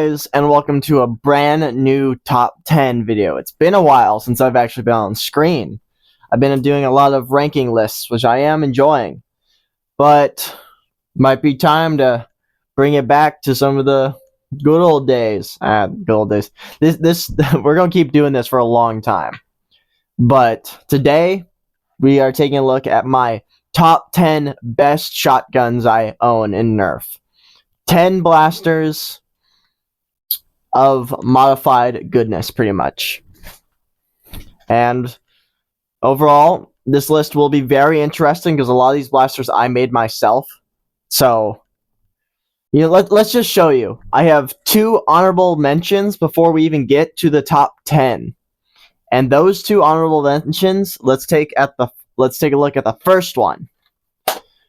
guys, and welcome to a brand new top 10 video. It's been a while since I've actually been on screen. I've been doing a lot of ranking lists, which I am enjoying, but might be time to bring it back to some of the good old days. Good old days. This we're gonna keep doing this for a long time, but today we are taking a look at my top 10 best shotguns I own in Nerf. 10 blasters of modified goodness, pretty much. And overall, this list will be very interesting because a lot of these blasters I made myself. So, let's just show you. I have 2 honorable mentions before we even get to the top 10. And those 2 honorable mentions, let's take a look at the first one,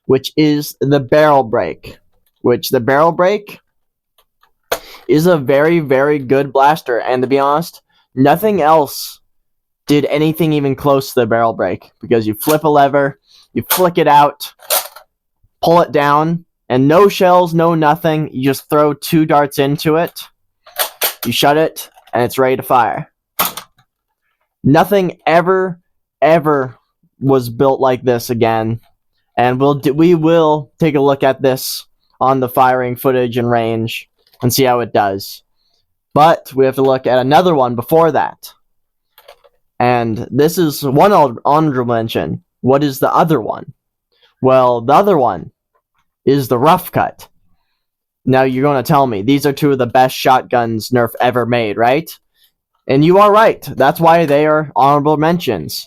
which is the barrel break. The barrel break is a very, very good blaster, and to be honest, nothing else did anything even close to the barrel break, because you flip a lever, you flick it out, pull it down, and no shells, no nothing. You just throw 2 darts into it, you shut it, and it's ready to fire. Nothing ever was built like this again, and we will take a look at this on the firing footage and range and see how it does. But we have to look at another one before that. And this is one honorable mention. What is the other one? Well, the other one is the rough cut. Now you're going to tell me these are 2 of the best shotguns Nerf ever made, right? And you are right. That's why they are honorable mentions.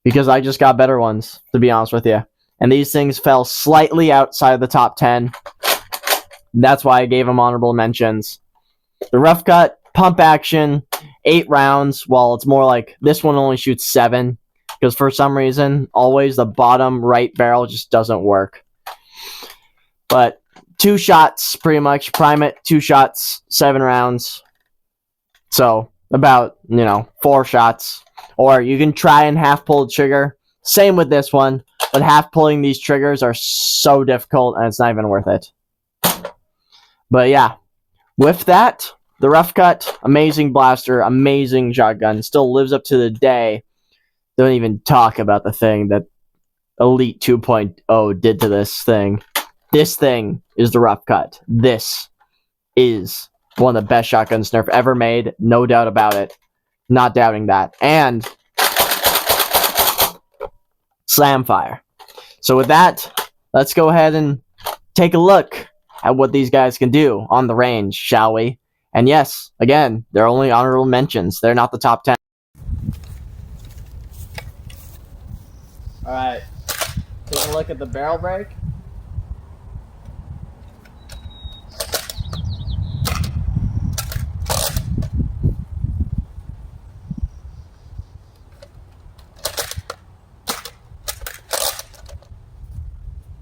Because I just got better ones, to be honest with you. And these things fell slightly outside of the top 10. That's why I gave them honorable mentions. The rough cut, pump action, 8 rounds, while it's more like this one only shoots 7. Because for some reason, always the bottom right barrel just doesn't work. But 2 shots, pretty much. Prime it, 2 shots, 7 rounds. So, about, 4 shots. Or you can try and half pull the trigger. Same with this one. But half pulling these triggers are so difficult, and it's not even worth it. But yeah, with that, the rough cut, amazing blaster, amazing shotgun, still lives up to the day. Don't even talk about the thing that Elite 2.0 did to this thing. This thing is the rough cut. This is one of the best shotguns Nerf ever made, no doubt about it. Not doubting that. And slam fire. So with that, let's go ahead and take a look at what these guys can do on the range, shall we? And yes, again, they're only honorable mentions. They're not the top 10. Alright, take a look at the barrel break.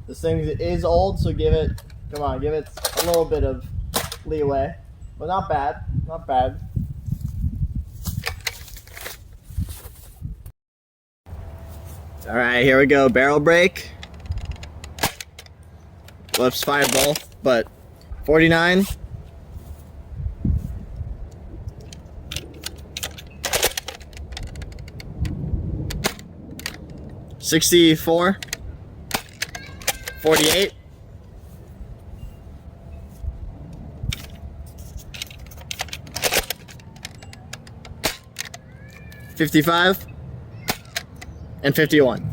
This thing is old, so give it a little bit of leeway. But not bad, not bad. Alright, here we go, barrel break. Let's fire both, but 49. $64. 48. 55. And 51.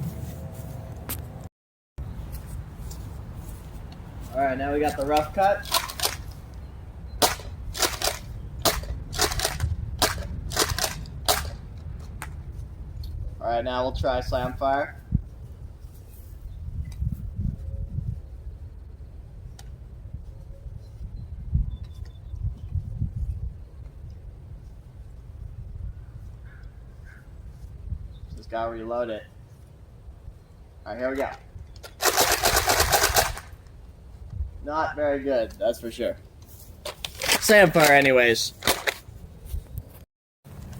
Alright, now we got the rough cut. Alright, now we'll try slam fire. Just gotta reload it. Alright, here we go. Not very good, that's for sure. Slam fire anyways.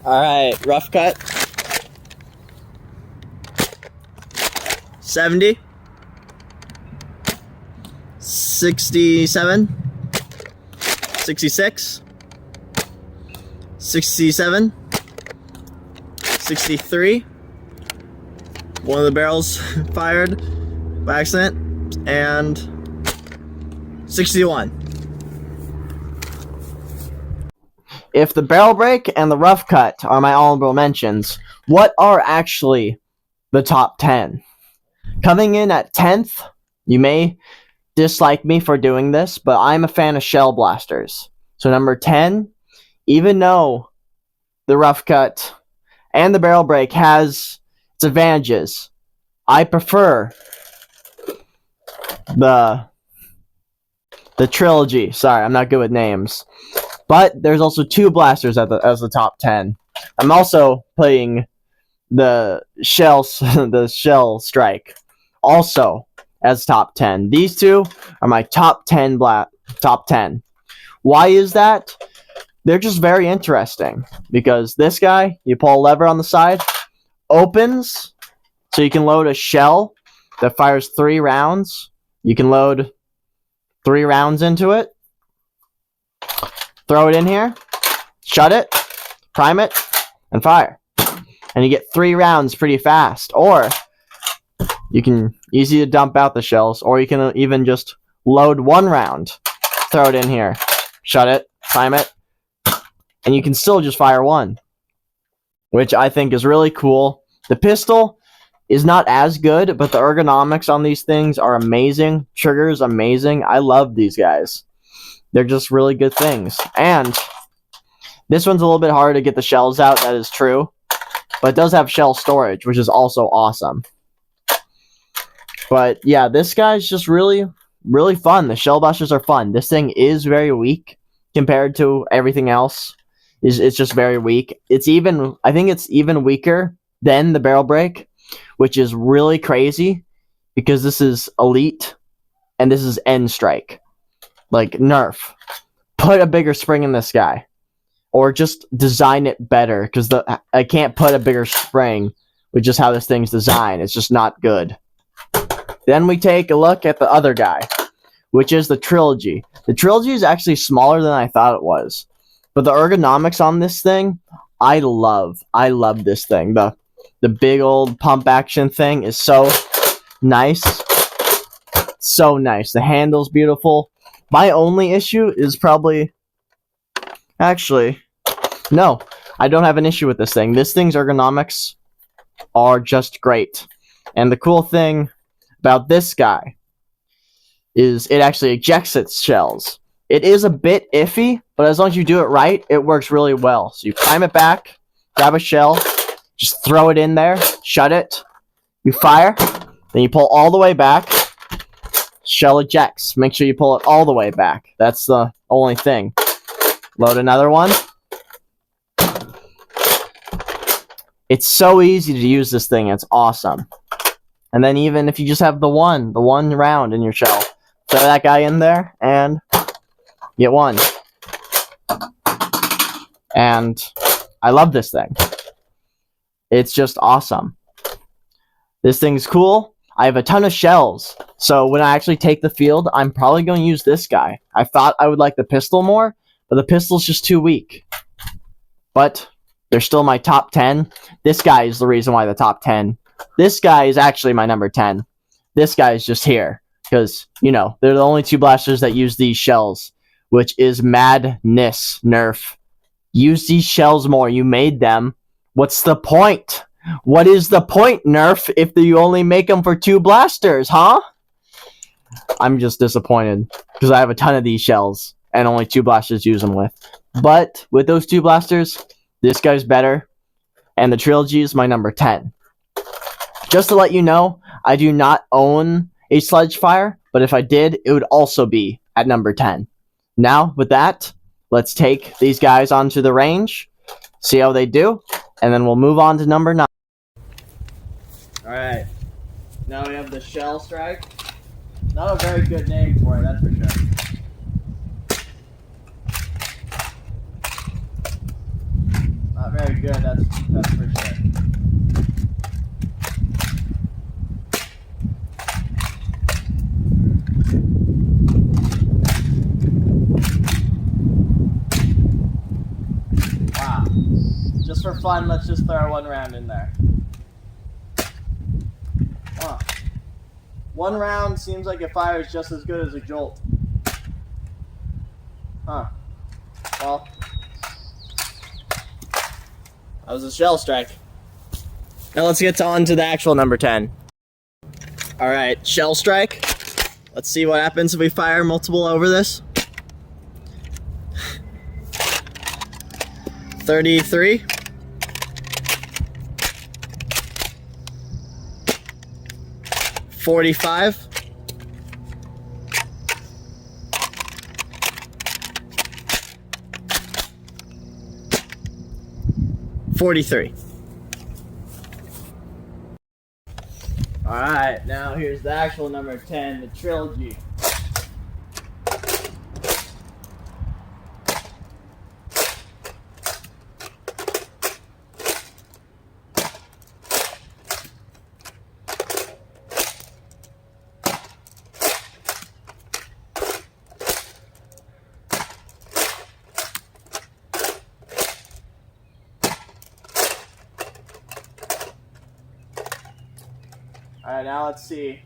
Alright, rough cut. 70. 67. 66. 67, 63. One of the barrels fired by accident, and 61. If the barrel break and the rough cut are my honorable mentions, what are actually the top 10? Coming in at 10th, you may dislike me for doing this, but I'm a fan of shell blasters. So number 10, even though the rough cut and the barrel break has its advantages, I prefer the trilogy. Sorry, I'm not good with names. But there's also two blasters as the top 10. I'm also playing the shell strike also as top 10. These two are my top 10 top 10. Why is that? They're just very interesting because this guy, you pull a lever on the side, opens so you can load a shell that fires 3 rounds. You can load 3 rounds into it, throw it in here, shut it, prime it, and fire. And you get 3 rounds pretty fast. Or you can easy to dump out the shells, or you can even just load 1 round, throw it in here, shut it, prime it, and you can still just fire 1, which I think is really cool. The pistol is not as good, but the ergonomics on these things are amazing. Trigger is amazing. I love these guys. They're just really good things. And this one's a little bit harder to get the shells out, that is true. But it does have shell storage, which is also awesome. But yeah, this guy's just really, really fun. The shell blasters are fun. This thing is very weak compared to everything else. It's just very weak. I think it's even weaker than the barrel break, which is really crazy because this is elite and this is end strike. Like nerf. Put a bigger spring in this guy. Or just design it better, because I can't put a bigger spring with just how this thing's designed. It's just not good. Then we take a look at the other guy, which is the trilogy. The trilogy is actually smaller than I thought it was. But the ergonomics on this thing, I love. I love this thing. The big old pump action thing is so nice. So nice. The handle's beautiful. My only issue is probably... Actually, no, I don't have an issue with this thing. This thing's ergonomics are just great. And the cool thing about this guy is it actually ejects its shells. It is a bit iffy, but as long as you do it right, it works really well. So you prime it back, grab a shell, just throw it in there, shut it, you fire, then you pull all the way back, shell ejects. Make sure you pull it all the way back. That's the only thing. Load another one. It's so easy to use this thing. It's awesome. And then even if you just have the one round in your shell, throw that guy in there and get 1. And I love this thing. It's just awesome. This thing's cool. I have a ton of shells. So when I actually take the field, I'm probably going to use this guy. I thought I would like the pistol more, but the pistol's just too weak. But they're still my top 10. This guy is the reason why the top 10. This guy is actually my number 10. This guy is just here. Because, you know, they're the only 2 blasters that use these shells. Which is madness, nerf. Use these shells more. You made them. What's the point? What is the point, nerf, if you only make them for 2 blasters, huh? I'm just disappointed. Because I have a ton of these shells. And only 2 blasters to use them with. But with those 2 blasters, this guy's better. And the trilogy is my number 10. Just to let you know, I do not own a sledge fire, but if I did, it would also be at number 10. Now, with that, let's take these guys onto the range, see how they do, and then we'll move on to number 9. Alright, now we have the shell strike. Not a very good name for it, that's for sure. Not very good, that's for sure. Wow. just for fun, let's just throw one round in there. Huh. One round seems like it fires just as good as a jolt. Huh. Well, that was a shell strike. Now let's get on to the actual number 10. Alright, shell strike. Let's see what happens if we fire multiple over this. 33. 45. 43. Alright, now here's the actual number 10, the trilogy. Alright, now let's see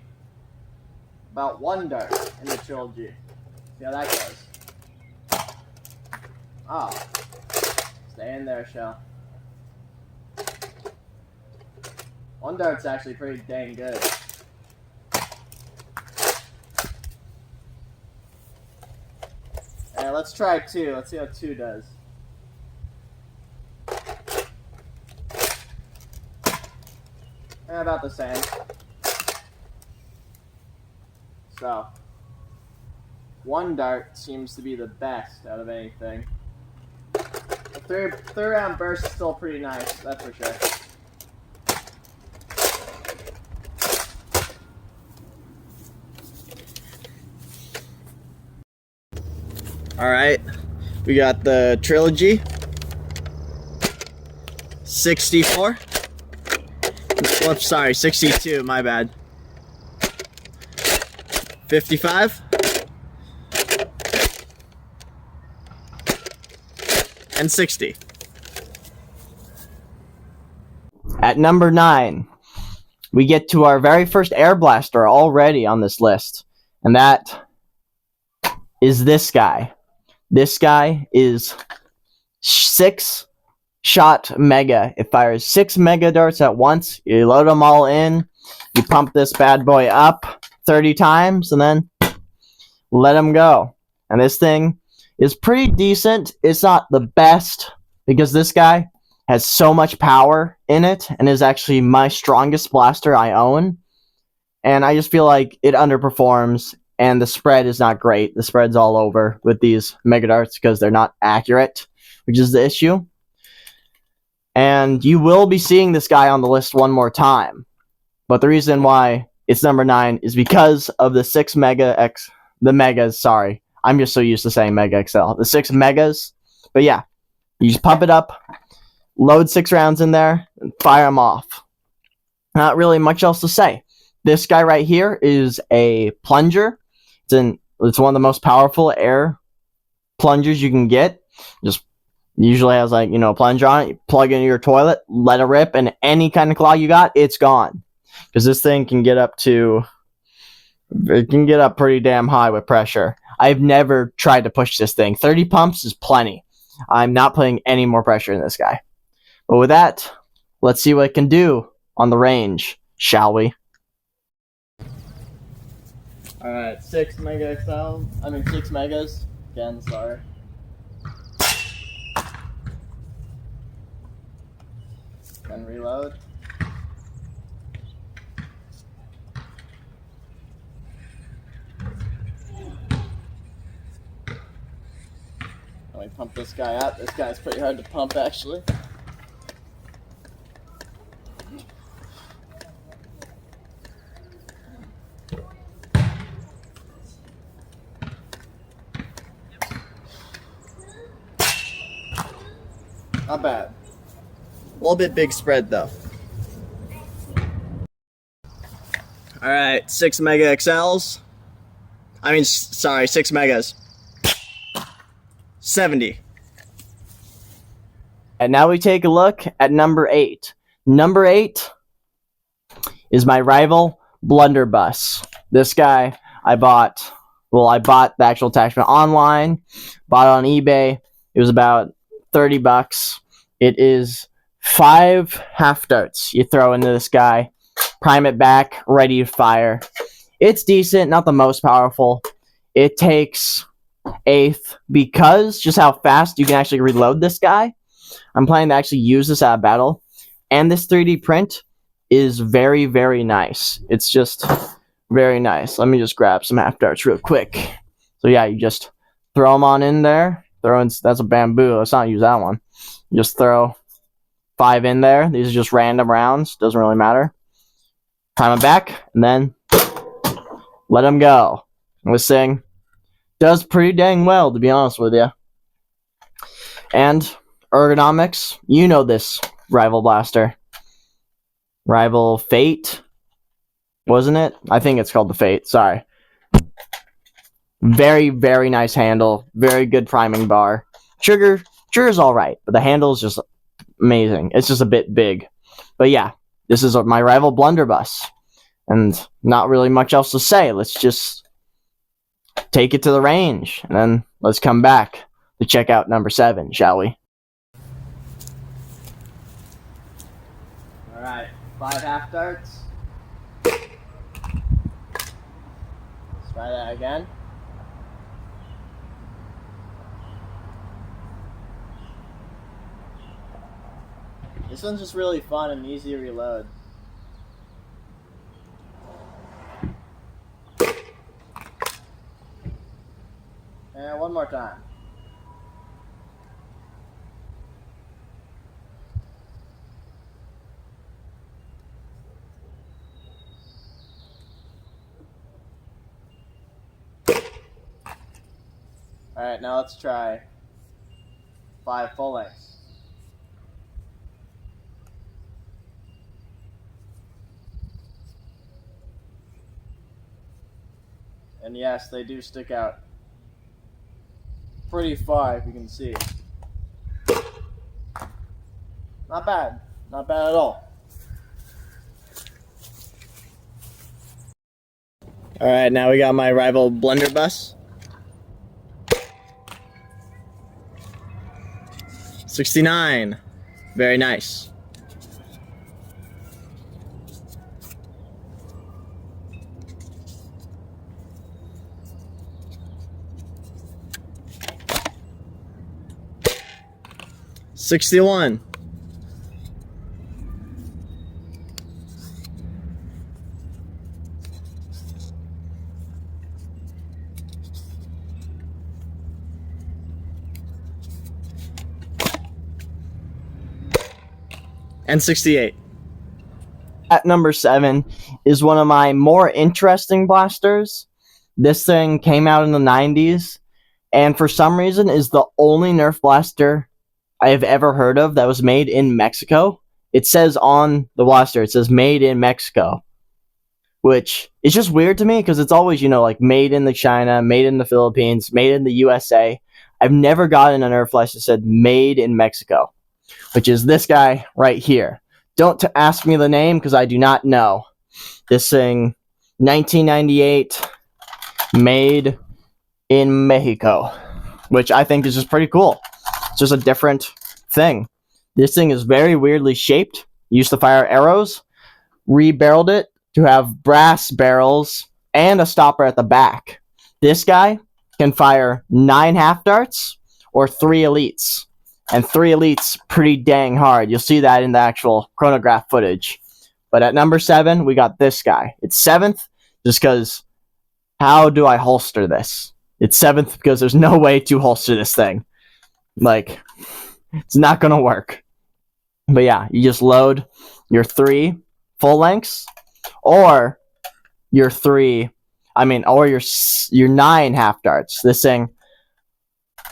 about one dart in the trilogy. See how that goes. Oh. Stay in there, shell. One dart's actually pretty dang good. Alright, let's try two. Let's see how two does. About the same. So, one dart seems to be the best out of anything. The third round burst is still pretty nice, that's for sure. Alright, we got the trilogy. 64. Whoops, sorry, 62, my bad. 55. And 60. At number 9, we get to our very first air blaster already on this list. And that is this guy. This guy is 6-shot mega. It fires 6 mega darts at once. You load them all in. You pump this bad boy up 30 times and then let them go. And this thing is pretty decent. It's not the best because this guy has so much power in it and is actually my strongest blaster I own. And I just feel like it underperforms and the spread is not great. The spread's all over with these mega darts because they're not accurate, which is the issue. And you will be seeing this guy on the list one more time. But the reason why it's number 9 is because of the 6 megas, sorry. I'm just so used to saying Mega XL. The 6 megas. But yeah, you just pump it up, load 6 rounds in there, and fire them off. Not really much else to say. This guy right here is a plunger. It's one of the most powerful air plungers you can get. Just usually has like, a plunger on it. You plug it into your toilet, let it rip, and any kind of clog you got, it's gone. Because this thing can get up pretty damn high with pressure. I've never tried to push this thing. 30 pumps is plenty. I'm not putting any more pressure in this guy. But with that, let's see what it can do on the range, shall we? Alright, 6 mega XL. 6 megas. Again, sorry. And reload. Let me pump this guy out. This guy's pretty hard to pump, actually. Not bad. A little bit big spread, though. Alright, 6 mega XLs. 6 megas. 70. And now we take a look at number 8. Number 8 is my rival blunderbuss. This guy I bought the actual attachment online, bought it on eBay. It was about $30. It is 5 half darts you throw into this guy, prime it back, ready to fire. It's decent, not the most powerful. It takes 1/8 because just how fast you can actually reload this guy. I'm planning to actually use this at a battle. And this 3D print is very, very nice. It's just very nice. Let me just grab some half darts real quick. So yeah, you just throw them on in there. That's a bamboo. Let's not use that one. You just throw 5 in there. These are just random rounds. Doesn't really matter. Time it back, and then let them go. This thing does pretty dang well, to be honest with you. And ergonomics, you know this rival blaster. Rival Fate, wasn't it? I think it's called the Fate, sorry. Very, very nice handle. Very good priming bar. Trigger's alright, but the handle is just amazing. It's just a bit big. But yeah, this is my rival blunderbuss. And not really much else to say. Let's just take it to the range. And then let's come back to check out number 7, shall we? Alright, 5 half darts. Let's try that again. This one's just really fun and easy to reload. And one more time. Alright, now let's try 5 full lengths. And yes, they do stick out pretty far, if you can see. Not bad. Not bad at all. Alright, now we got my rival blunderbuss. 69. Very nice. $61. And 68. At number 7 is one of my more interesting blasters. This thing came out in the 90s, and for some reason is the only Nerf blaster I have ever heard of that was made in Mexico. It says on the blaster, it says made in Mexico, which is just weird to me because it's always, like made in the China, made in the Philippines, made in the USA. I've never gotten a Nerf blaster that said made in Mexico, which is this guy right here. Don't ask me the name because I do not know. This thing, 1998, made in Mexico, which I think is just pretty cool. It's just a different thing. This thing is very weirdly shaped. Used to fire arrows. Rebarreled it to have brass barrels and a stopper at the back. This guy can fire 9 half darts or 3 elites. And 3 elites pretty dang hard. You'll see that in the actual chronograph footage. But at number 7, we got this guy. It's 7th just because how do I holster this? It's 7th because there's no way to holster this thing. Like, it's not gonna work. But yeah, you just load your 3 full lengths or your 9 half darts. This thing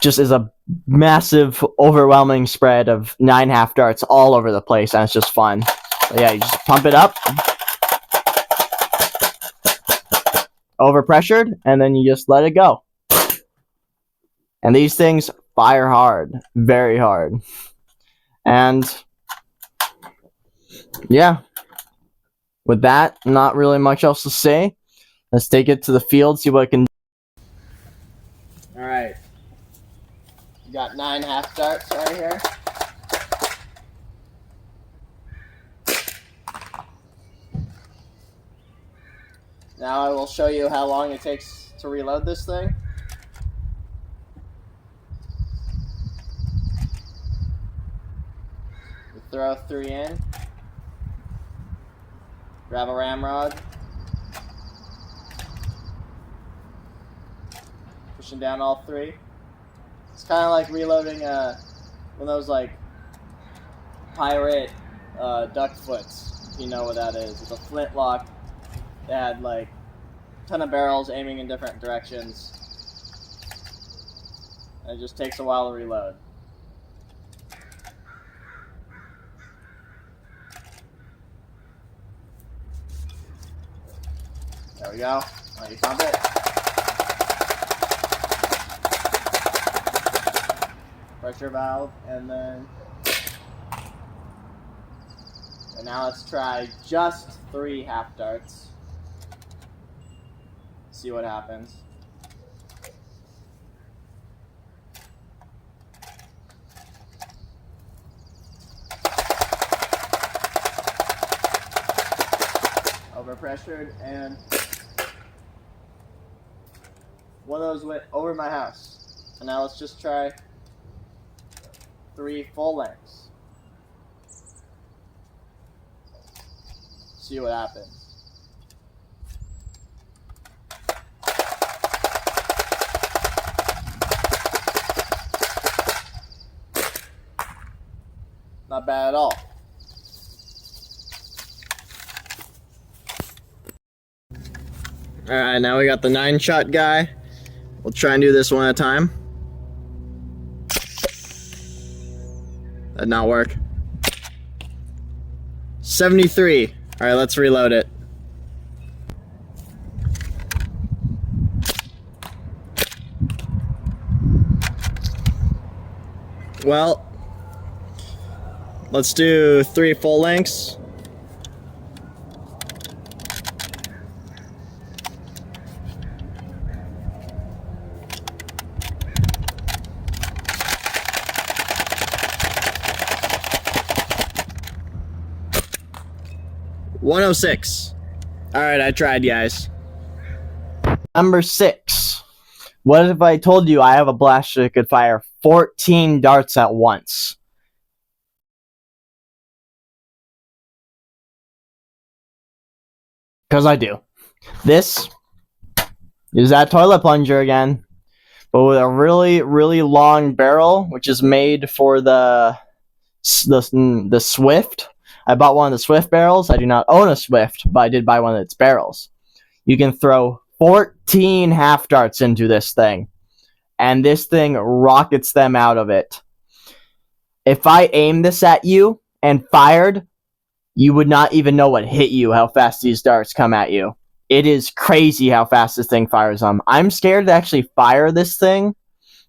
just is a massive, overwhelming spread of 9 half darts all over the place, and it's just fun. But yeah, you just pump it up, overpressured, and then you just let it go. And these things fire hard, very hard. And yeah, with that, not really much else to say. Let's take it to the field, see what it can do. Alright. You got 9 half darts right here. Now I will show you how long it takes to reload this thing. You throw 3 in. Grab a ramrod. Pushing down all 3. It's kind of like reloading one of those like pirate duck foots, if you know what that is. It's a flintlock that had like a ton of barrels aiming in different directions. And it just takes a while to reload. There we go. Now you pump it. Pressure valve, and then... And now let's try just 3 half darts. See what happens. Overpressured, and one of those went over my house. And now let's just try 3 full lengths. See what happens. Not bad at all. Alright, now we got the 9-shot guy. We'll try and do this one at a time. That did not work. 73. Alright, let's reload it. Well, let's do 3 full lengths. $106. Alright, I tried, guys. Number 6. What if I told you I have a blaster that could fire 14 darts at once? Because I do. This is that toilet plunger again, but with a really, really long barrel, which is made for the Swift. I bought one of the Swift barrels. I do not own a Swift, but I did buy one of its barrels. You can throw 14 half darts into this thing, and this thing rockets them out of it. If I aimed this at you and fired, you would not even know what hit you, how fast these darts come at you. It is crazy how fast this thing fires them. I'm scared to actually fire this thing,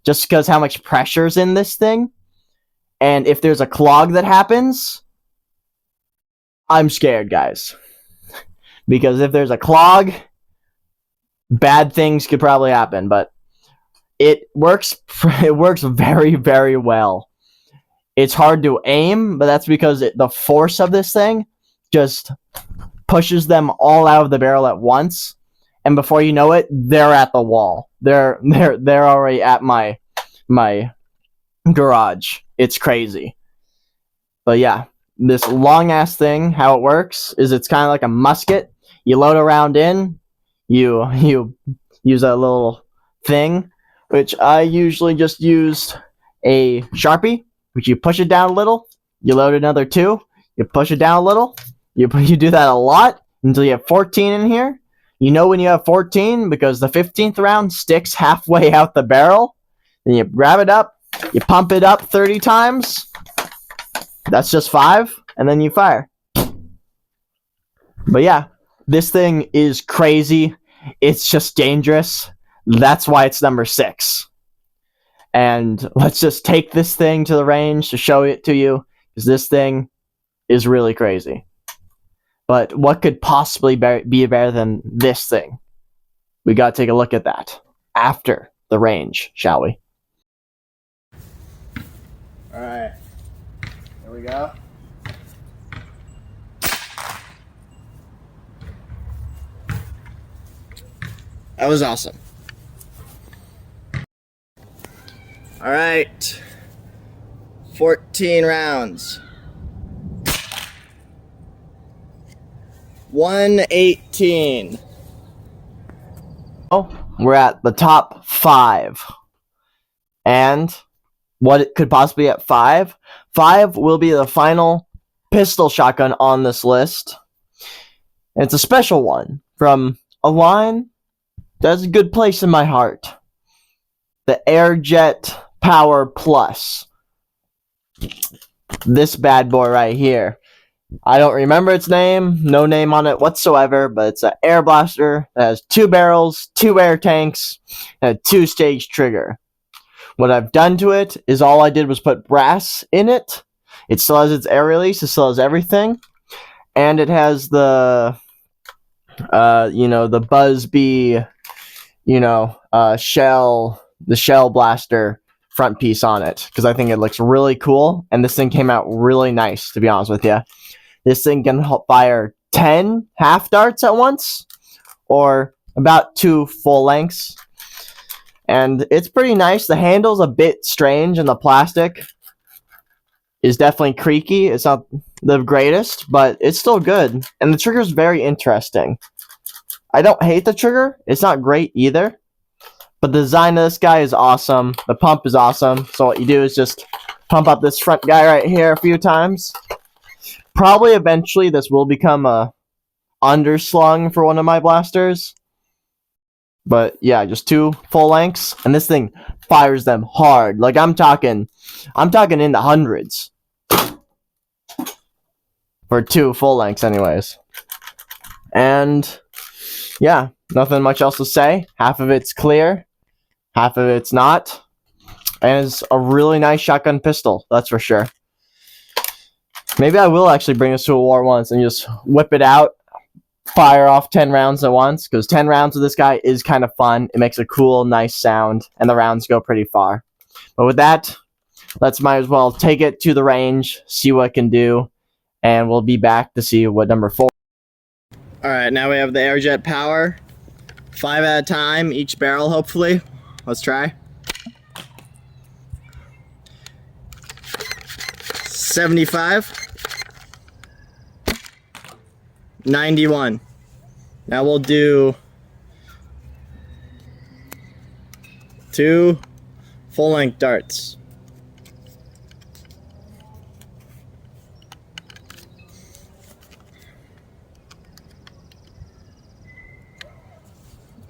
just because how much pressure's in this thing. And if there's a clog that happens, I'm scared, guys. Because if there's a clog, bad things could probably happen. But it works very, very well. It's hard to aim, but that's because the force of this thing just pushes them all out of the barrel at once. And before you know it, they're at the wall. They're already at my garage. It's crazy. But yeah, this long ass thing, how it works is it's kind of like a musket. You load a round in, you use a little thing, which I usually just used a Sharpie, which you push it down a little, you load another 2, you push it down a little, you do that a lot until you have 14 in here. You know when you have 14 because the 15th round sticks halfway out the barrel. Then you grab it up, you pump it up 30 times. That's just 5, and then you fire. But yeah, this thing is crazy. It's just dangerous. That's why it's number 6. And let's just take this thing to the range to show it to you. because this thing is really crazy. But what could possibly be better than this thing? We gotta take a look at that after the range, shall we? Alright, here we go. That was awesome. Alright, 14 rounds. 118. Oh, we're at the top 5. And what it could possibly be at 5? 5 will be the final pistol shotgun on this list. And it's a special one from a line that has a good place in my heart. The Airjet Power Plus. This bad boy right here. I don't remember its name, no name on it whatsoever, but it's an air blaster that has 2 barrels, 2 air tanks, and a 2-stage trigger. What I've done to it is all I did was put brass in it. It still has its air release, it still has everything, and it has the, the Buzzbee, the shell blaster front piece on it, because I think it looks really cool, and this thing came out really nice, to be honest with you. This thing can fire 10 half darts at once, or about 2 full lengths. And it's pretty nice. The handle's a bit strange, and the plastic is definitely creaky. It's not the greatest, but it's still good. And the trigger's very interesting. I don't hate the trigger. It's not great either. But the design of this guy is awesome. The pump is awesome. So what you do is just pump up this front guy right here a few times. Probably eventually this will become a underslung for one of my blasters. But yeah, just 2 full lengths, and this thing fires them hard. Like I'm talking in the hundreds. For 2 full lengths anyways. And yeah, nothing much else to say. Half of it's clear, half of it's not. And it's a really nice shotgun pistol, that's for sure. Maybe I will actually bring this to a war once and just whip it out, fire off 10 rounds at once, because 10 rounds of this guy is kind of fun. It makes a cool, nice sound, and the rounds go pretty far. But with that, let's might as well take it to the range, see what it can do, and we'll be back to see what number 4. Alright, now we have the Airjet Power. 5 at a time, each barrel, hopefully. Let's try. 75. 91. Now we'll do 2 full-length darts.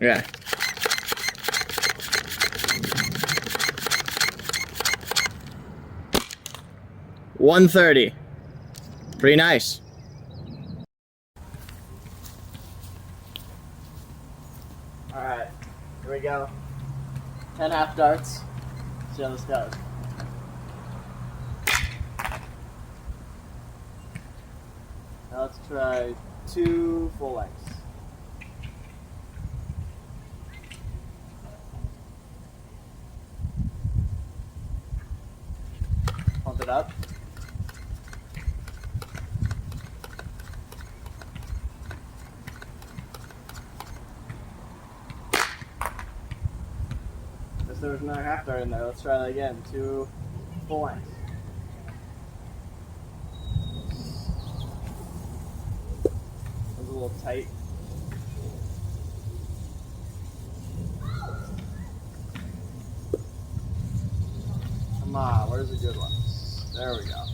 Yeah. $130. Pretty nice. Alright, here we go. 10 half darts. See how this goes. Now let's try 2 full lengths. Pump it up. There was another half dart in there. Let's try that again. 2 full lengths. That was a little tight. Come on, where's the good one? There we go.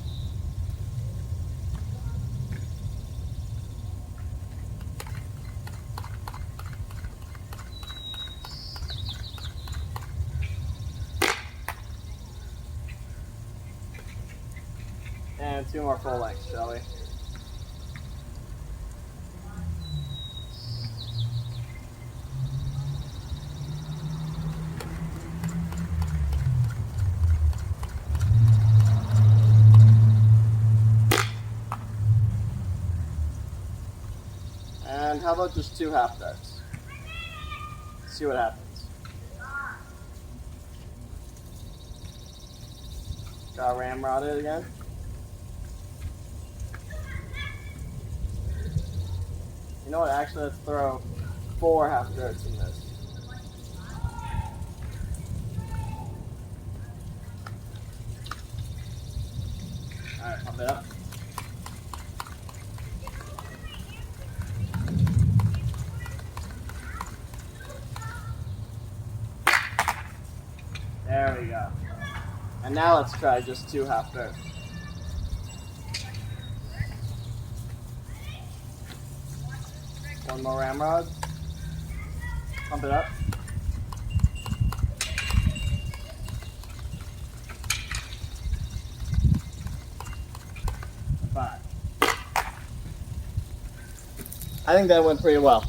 And 2 more full lengths, shall we? And how about just 2 half darts? See what happens. Got ramrod it again. You know what? Actually, let's throw 4 half darts in this. Alright, pump it up. There we go. And now let's try just 2 half darts. One more ramrod. Pump it up. Five. I think that went pretty well.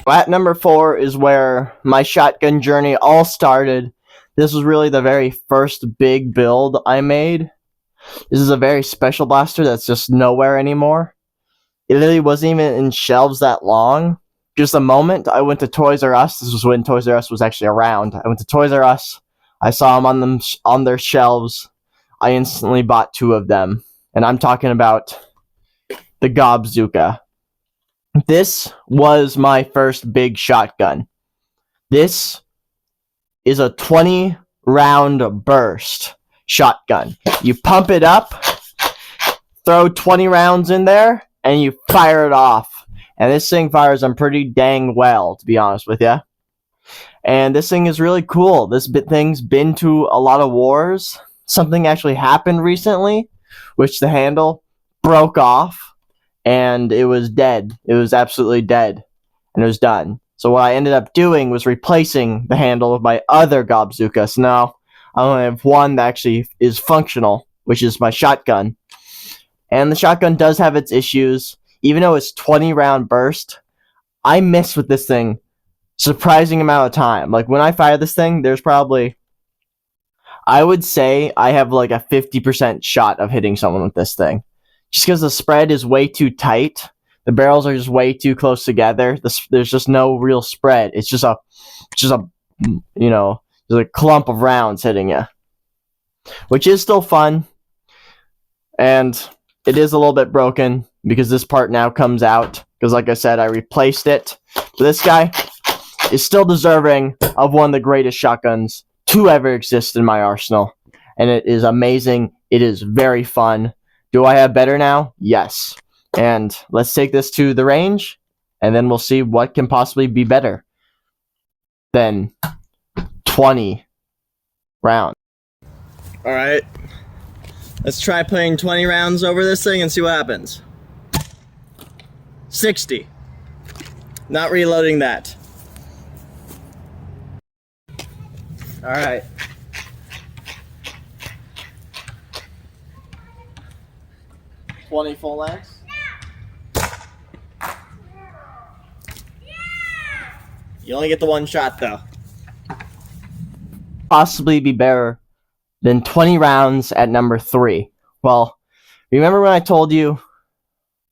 At number 4 is where my shotgun journey all started. This was really the very first big build I made. This is a very special blaster that's just nowhere anymore. It literally wasn't even in shelves that long. Just a moment, I went to Toys R Us. This was when Toys R Us was actually around. I went to Toys R Us. I saw them on their shelves. I instantly bought 2 of them. And I'm talking about the Gobzooka. This was my first big shotgun. This is a 20 round burst shotgun. You pump it up, throw 20 rounds in there, and you fire it off. And this thing fires them pretty dang well, to be honest with you. And this thing is really cool. This thing's been to a lot of wars. Something actually happened recently, which the handle broke off, and it was dead. It was absolutely dead, and it was done. So what I ended up doing was replacing the handle with my other Gobzooka. So now I only have one that actually is functional, which is my shotgun. And the shotgun does have its issues. Even though it's 20 round burst, I miss with this thing surprising amount of time. Like when I fire this thing, there's probably, I would say I have like a 50% shot of hitting someone with this thing. Just because the spread is way too tight. The barrels are just way too close together. There's just no real spread. It's just a, you know, there's a clump of rounds hitting you. Which is still fun. And it is a little bit broken because this part now comes out. Because like I said, I replaced it. But this guy is still deserving of one of the greatest shotguns to ever exist in my arsenal. And it is amazing. It is very fun. Do I have better now? Yes. And let's take this to the range, and then we'll see what can possibly be better than 20 rounds. Alright. Let's try playing 20 rounds over this thing and see what happens. 60. Not reloading that. Alright. $20 full lengths. You only get the one shot though. Possibly be better than 20 rounds at number 3. Well, remember when I told you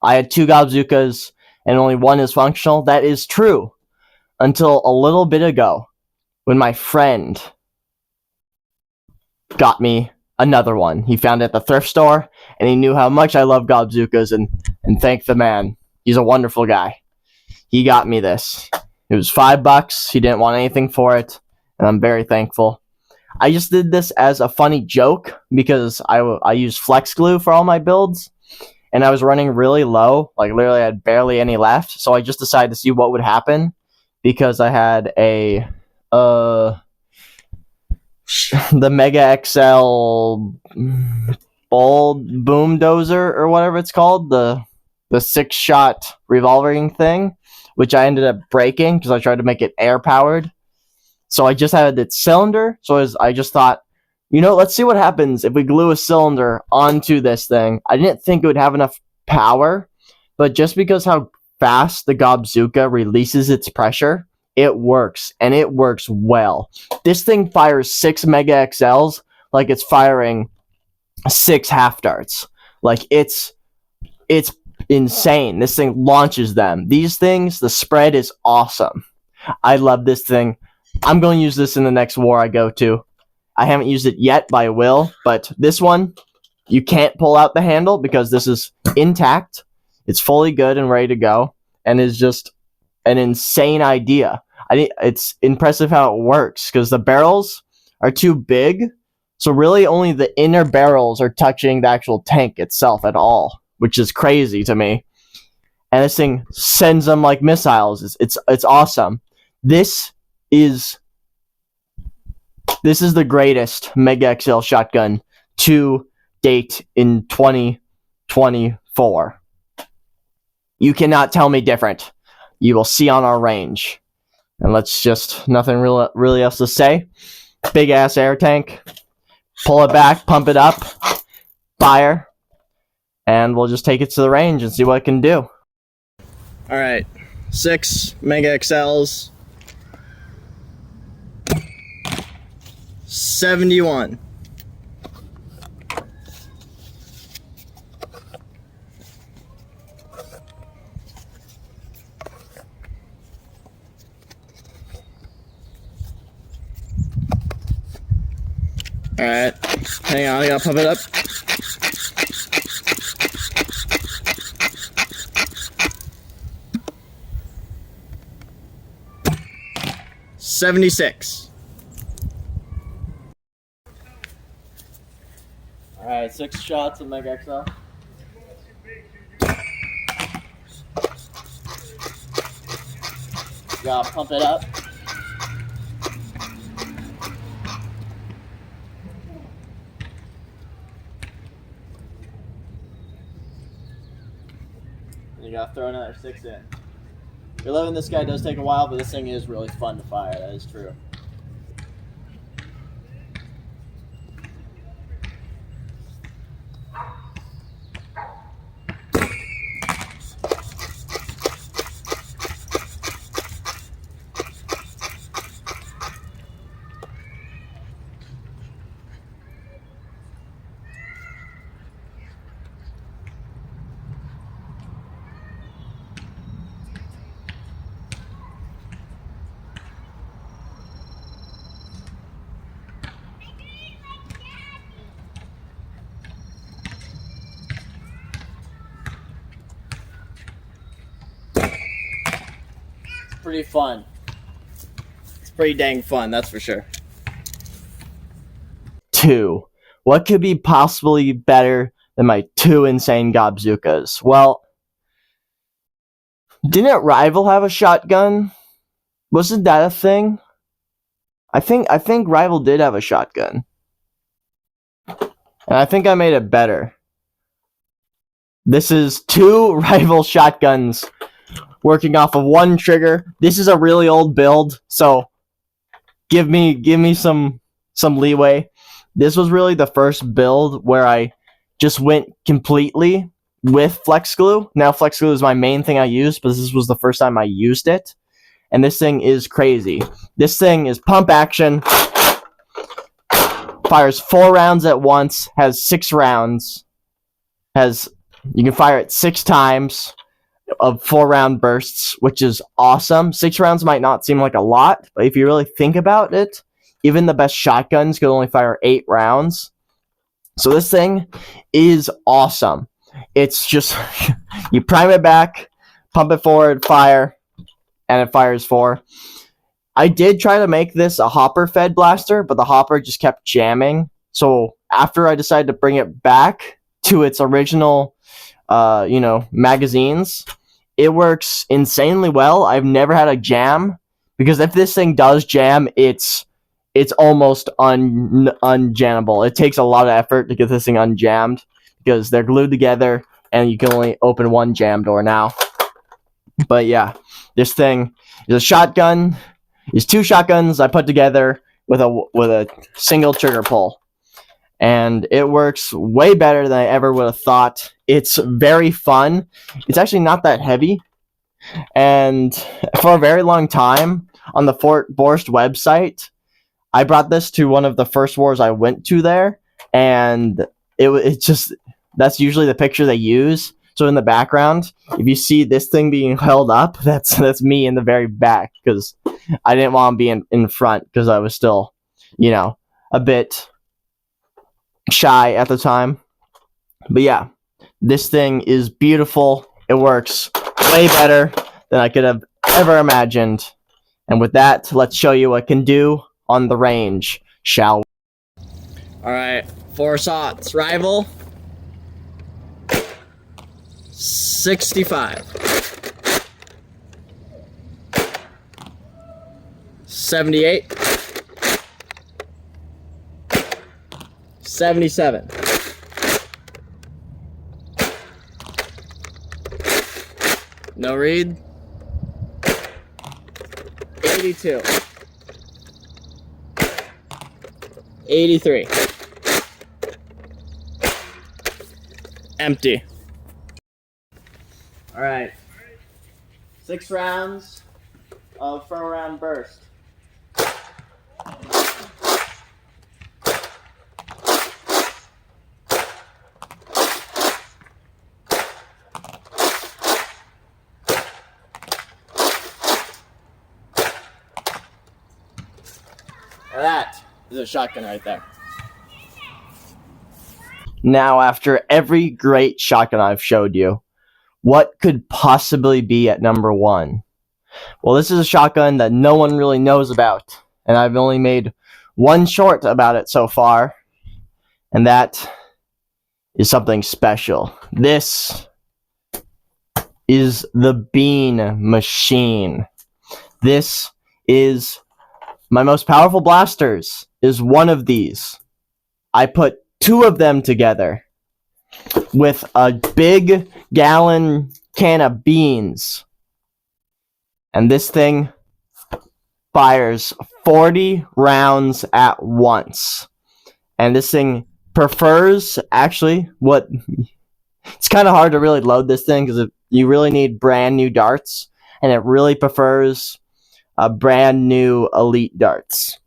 I had 2 Gobzookas and only one is functional? That is true. Until a little bit ago, when my friend got me another one. He found it at the thrift store, and he knew how much I love Gobzookas, and thank the man. He's a wonderful guy. He got me this. It was $5. He didn't want anything for it, and I'm very thankful. I just did this as a funny joke because I use flex glue for all my builds, and I was running really low. Like, literally, I had barely any left, so I just decided to see what would happen because I had a the Mega XL bold boom dozer or whatever it's called, the 6-shot revolving thing, which I ended up breaking because I tried to make it air powered. So I just had its cylinder. So I just thought, you know, let's see what happens if we glue a cylinder onto this thing. I didn't think it would have enough power, but just because how fast the Gobzooka releases its pressure, it works, and it works well. This thing fires 6 Mega XLs like it's firing 6 half darts. Like it's insane. This thing launches them. These things, the spread is awesome. I love this thing. I'm going to use this in the next war I go to. I haven't used it yet, but I will. But this one, you can't pull out the handle because this is intact. It's fully good and ready to go, and is just an insane idea. I think it's impressive how it works because the barrels are too big, so really only the inner barrels are touching the actual tank itself at all, which is crazy to me. And this thing sends them like missiles. It's awesome. This is the greatest Mega XL shotgun to date in 2024. You cannot tell me different. You will see on our range. And let's just, nothing really else to say. Big ass air tank. Pull it back, pump it up, fire, and we'll just take it to the range and see what it can do. Alright, 6 Mega XLs. 71. Alright, hang on, I gotta pump it up. $76. Alright, 6 shots of Mega XL. Gotta pump it up. You gotta throw another 6 in. Reloading this guy does take a while, but this thing is really fun to fire. That is true. Pretty fun. It's pretty dang fun, that's for sure. 2. What could be possibly better than my 2 insane Gobzookas? Well, didn't Rival have a shotgun? Wasn't that a thing? I think Rival did have a shotgun. And I think I made it better. This is 2 Rival shotguns working off of 1 trigger. This is a really old build, so give me some leeway. This was really the first build where I just went completely with flex glue. Now flex glue is my main thing I use, but this was the first time I used it. And this thing is crazy. This thing is pump action. Fires 4 rounds at once, has 6 rounds. You can fire it 6 times of 4-round bursts, which is awesome. 6 rounds might not seem like a lot, but if you really think about it, even the best shotguns could only fire 8 rounds. So this thing is awesome. It's just, you prime it back, pump it forward, fire, and it fires 4. I did try to make this a hopper-fed blaster, but the hopper just kept jamming. So after I decided to bring it back to its original magazines, it works insanely well. I've never had a jam, because if this thing does jam, it's almost unjammable. It takes a lot of effort to get this thing unjammed because they're glued together and you can only open 1 jam door now. But yeah, this thing is a shotgun. It's 2 shotguns I put together with a single trigger pull. And it works way better than I ever would have thought. It's very fun. It's actually not that heavy. And for a very long time, on the Fort Borst website, I brought this to one of the first wars I went to there. And it just, that's usually the picture they use. So in the background, if you see this thing being held up, that's me in the very back, because I didn't want to be in front, because I was still, you know, a bit shy at the time. But yeah, this thing is beautiful. It works way better than I could have ever imagined. And with that, let's show you what it can do on the range, shall we? Alright, 4 shots. Rival. 65. 78. 77. 82. 83. Empty. Alright. 6 rounds of 4-round burst. That is a shotgun right there. Now, after every great shotgun I've showed you, what could possibly be at number 1? Well, this is a shotgun that no one really knows about, and I've only made one short about it so far, and that is something special. This is the Bean Machine. This is my most powerful blasters, is one of these. I put 2 of them together with a big gallon can of beans. And this thing fires 40 rounds at once. And this thing prefers, actually, it's kind of hard to really load this thing because you really need brand new darts. And it really prefers brand new elite darts,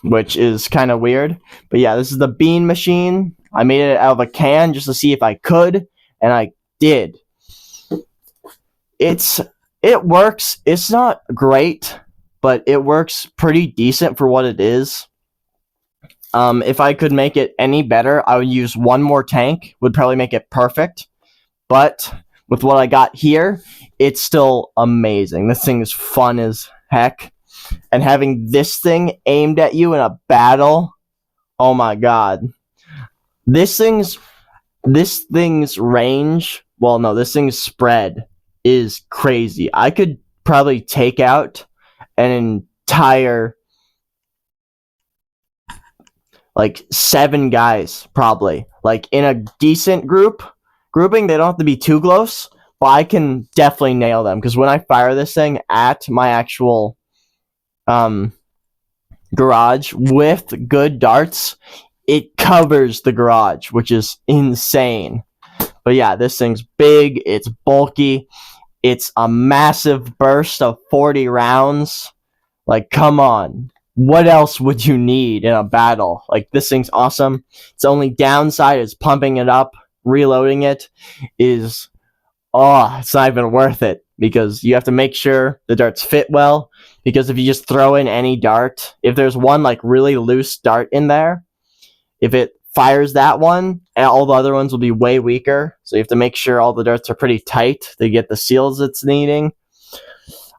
which is kind of weird. But yeah, this is the Bean Machine. I made it out of a can just to see if I could, and I did. It works. It's not great, but it works pretty decent for what it is. If I could make it any better, I would use one more tank, would probably make it perfect. But with what I got here, it's still amazing. This thing is fun as heck. And having this thing aimed at you in a battle, oh my god. This thing's range, well no, this thing's spread is crazy. I could probably take out an entire, like, 7 guys, probably. Like, in a decent grouping, they don't have to be too close, but I can definitely nail them, because when I fire this thing at my actual garage with good darts, it covers the garage, which is insane. But yeah, this thing's big, it's bulky, it's a massive burst of 40 rounds. Like, come on. What else would you need in a battle? Like, this thing's awesome. Its only downside is pumping it up, reloading it is, it's not even worth it, because you have to make sure the darts fit well, because if you just throw in any dart, if there's one, like, really loose dart in there, if it fires that one, all the other ones will be way weaker, so you have to make sure all the darts are pretty tight to get the seals it's needing.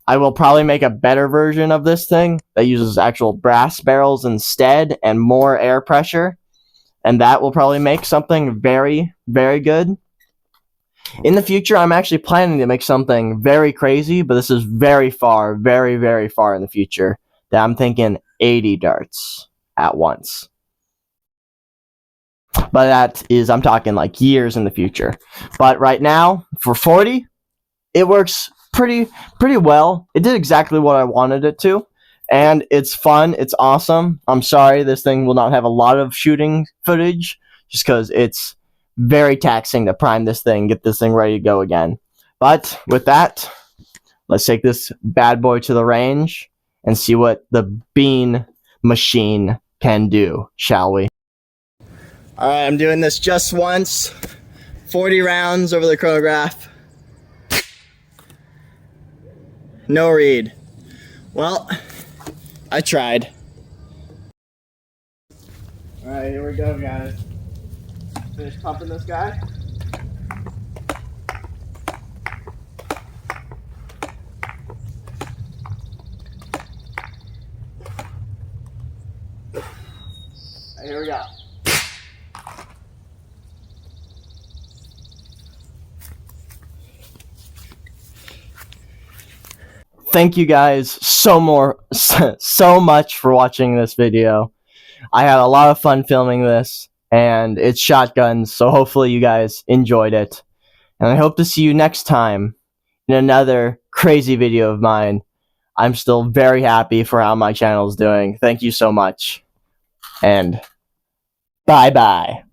I will probably make a better version of this thing that uses actual brass barrels instead and more air pressure, and that will probably make something very, very good. In the future, I'm actually planning to make something very crazy, but this is very far, very, very far in the future, that I'm thinking 80 darts at once. But that is, I'm talking like years in the future. But right now, for 40, it works pretty well. It did exactly what I wanted it to, and it's fun, it's awesome. I'm sorry this thing will not have a lot of shooting footage, just because it's very taxing to prime this thing, get this thing ready to go again. But with that, let's take this bad boy to the range and see what the Bean Machine can do, shall we? Alright, I'm doing this just once. 40 rounds over the chronograph. No read. Well, I tried. Alright, here we go, guys. Finish pumping this guy. Alright, here we go. Thank you guys so much for watching this video. I had a lot of fun filming this, and it's shotguns, so hopefully you guys enjoyed it. And I hope to see you next time in another crazy video of mine. I'm still very happy for how my channel is doing. Thank you so much. And bye-bye.